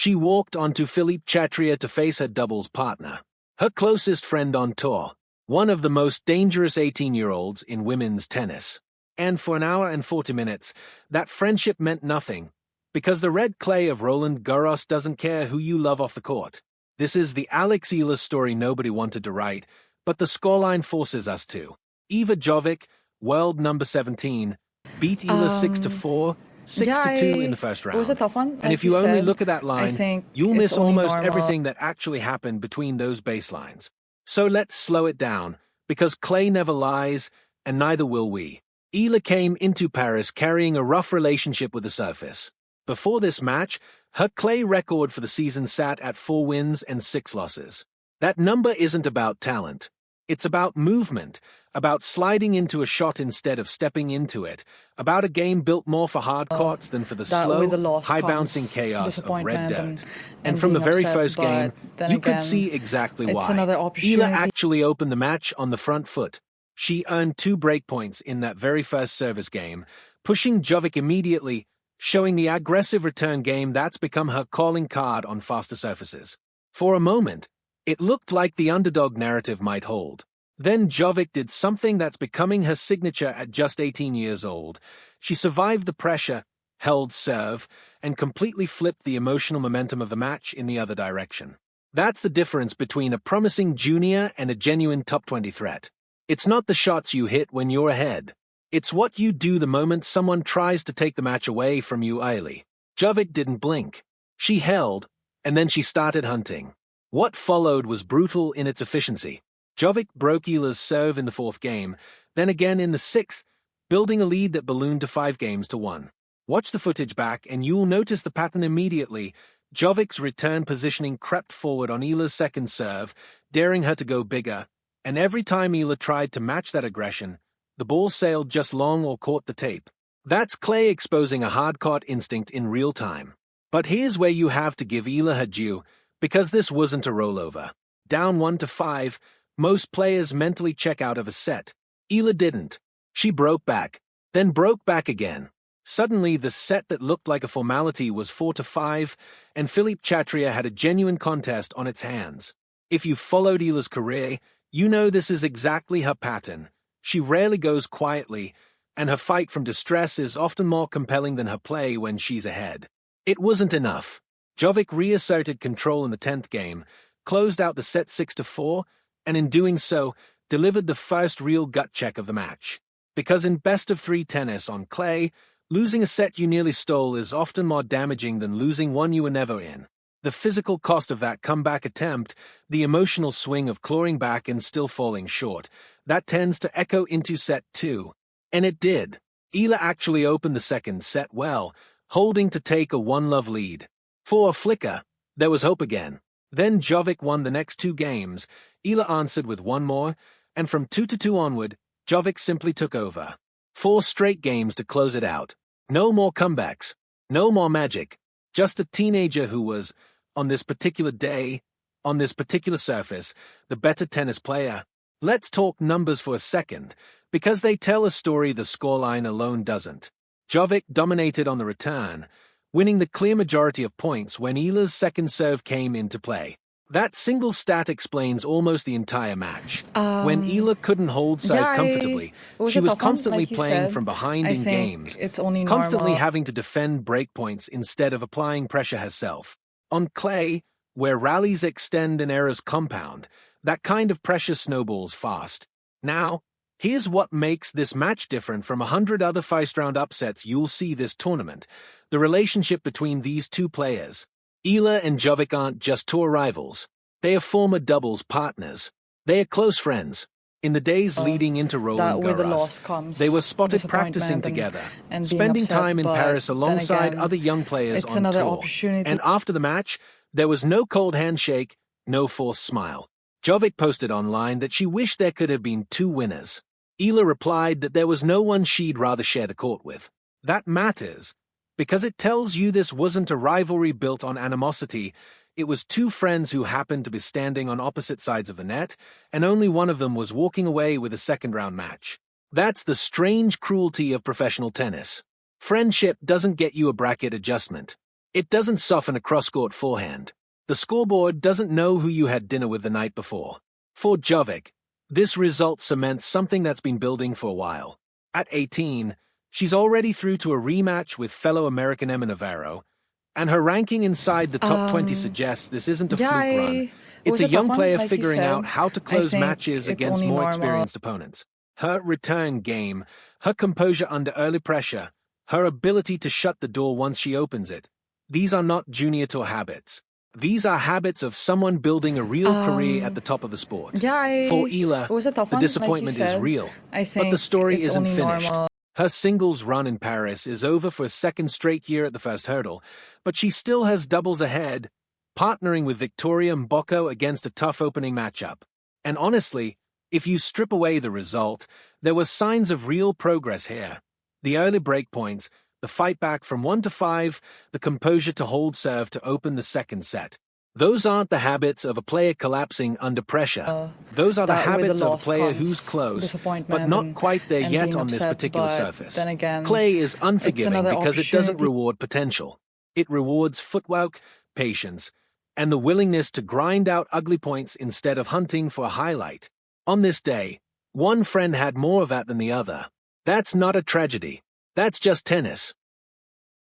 She walked onto Philippe Chatrier to face her doubles partner, her closest friend on tour, one of the most dangerous 18-year-olds in women's tennis. And for an hour and 40 minutes, that friendship meant nothing, because the red clay of Roland Garros doesn't care who you love off the court. This is the Eala story nobody wanted to write, but the scoreline forces us to. Iva Jovic, world number 17, beat Eala 6-4, 6-2 in the first round. It was a tough one. And if you only look at that line, you'll miss almost everything that actually happened between those baselines. So let's slow it down, because clay never lies, and neither will we. Eala came into Paris carrying a rough relationship with the surface. Before this match, her clay record for the season sat at 4 wins and 6 losses. That number isn't about talent. It's about movement, about sliding into a shot instead of stepping into it, about a game built more for hard courts than for the slow, high-bouncing chaos of red dirt. And from the very first game, you could see exactly why. Eala actually opened the match on the front foot. She earned 2 breakpoints in that very first service game, pushing Jovic immediately, showing the aggressive return game that's become her calling card on faster surfaces. For a moment, it looked like the underdog narrative might hold. Then Jovic did something that's becoming her signature at just 18 years old. She survived the pressure, held serve, and completely flipped the emotional momentum of the match in the other direction. That's the difference between a promising junior and a genuine top 20 threat. It's not the shots you hit when you're ahead. It's what you do the moment someone tries to take the match away from you early. Jovic didn't blink. She held, and then she started hunting. What followed was brutal in its efficiency. Jovic broke Eala's serve in the 4th game, then again in the 6th, building a lead that ballooned to 5 games to 1. Watch the footage back and you'll notice the pattern immediately. Jovic's return positioning crept forward on Eala's second serve, daring her to go bigger, and every time Eala tried to match that aggression, the ball sailed just long or caught the tape. That's clay exposing a hard-court instinct in real time. But here's where you have to give Eala her due, because this wasn't a rollover. Down 1-5, most players mentally check out of a set. Eala didn't. She broke back, then broke back again. Suddenly, the set that looked like a formality was 4-5, and Philippe Chatrier had a genuine contest on its hands. If you've followed Eala's career, you know this is exactly her pattern. She rarely goes quietly, and her fight from distress is often more compelling than her play when she's ahead. It wasn't enough. Jovic reasserted control in the 10th game, closed out the set 6-4, and in doing so, delivered the first real gut check of the match. Because in best-of-3 tennis on clay, losing a set you nearly stole is often more damaging than losing one you were never in. The physical cost of that comeback attempt, the emotional swing of clawing back and still falling short, that tends to echo into set 2. And it did. Eala actually opened the second set well, holding to take a 1-love lead. For a flicker, there was hope again. Then Jovic won the next 2 games, Eala answered with 1 more, and from 2-2 onward, Jovic simply took over. 4 straight games to close it out. No more comebacks. No more magic. Just a teenager who was, on this particular day, on this particular surface, the better tennis player. Let's talk numbers for a second, because they tell a story the scoreline alone doesn't. Jovic dominated on the return, winning the clear majority of points when Eala's second serve came into play. That single stat explains almost the entire match. When Eala couldn't hold serve comfortably, she was constantly playing from behind in games, constantly having to defend breakpoints instead of applying pressure herself. On clay, where rallies extend and errors compound, that kind of pressure snowballs fast. Now, here's what makes this match different from 100 other first-round upsets you'll see this tournament: the relationship between these 2 players. Eala and Jovic aren't just tour rivals. They are former doubles partners. They are close friends. In the days leading into Roland Garros, they were spotted practicing together, spending time in Paris alongside other young players on tour. And after the match, there was no cold handshake, no forced smile. Jovic posted online that she wished there could have been 2 winners. Eala replied that there was no one she'd rather share the court with. That matters, because it tells you this wasn't a rivalry built on animosity. It was 2 friends who happened to be standing on opposite sides of the net, and only one of them was walking away with a second-round match. That's the strange cruelty of professional tennis. Friendship doesn't get you a bracket adjustment. It doesn't soften a cross-court forehand. The scoreboard doesn't know who you had dinner with the night before. For Jovic, this result cements something that's been building for a while. At 18, she's already through to a rematch with fellow American Emma Navarro, and her ranking inside the top 20 suggests this isn't a fluke run. It's a young player figuring out how to close matches against more experienced opponents. Her return game, her composure under early pressure, her ability to shut the door once she opens it. These are not junior tour habits. These are habits of someone building a real career at the top of the sport. For Eala, the disappointment is real, but the story isn't finished. Her singles run in Paris is over for a second straight year at the first hurdle, but she still has doubles ahead, partnering with Victoria Mboko against a tough opening matchup. And honestly, if you strip away the result, there were signs of real progress here. The early breakpoints, the fight back from 1 to 5, the composure to hold serve to open the second set. Those aren't the habits of a player collapsing under pressure. Those are the habits of a player who's close, but not quite there yet on this particular surface. Clay is unforgiving because it doesn't reward potential. It rewards footwork, patience, and the willingness to grind out ugly points instead of hunting for a highlight. On this day, one friend had more of that than the other. That's not a tragedy. That's just tennis.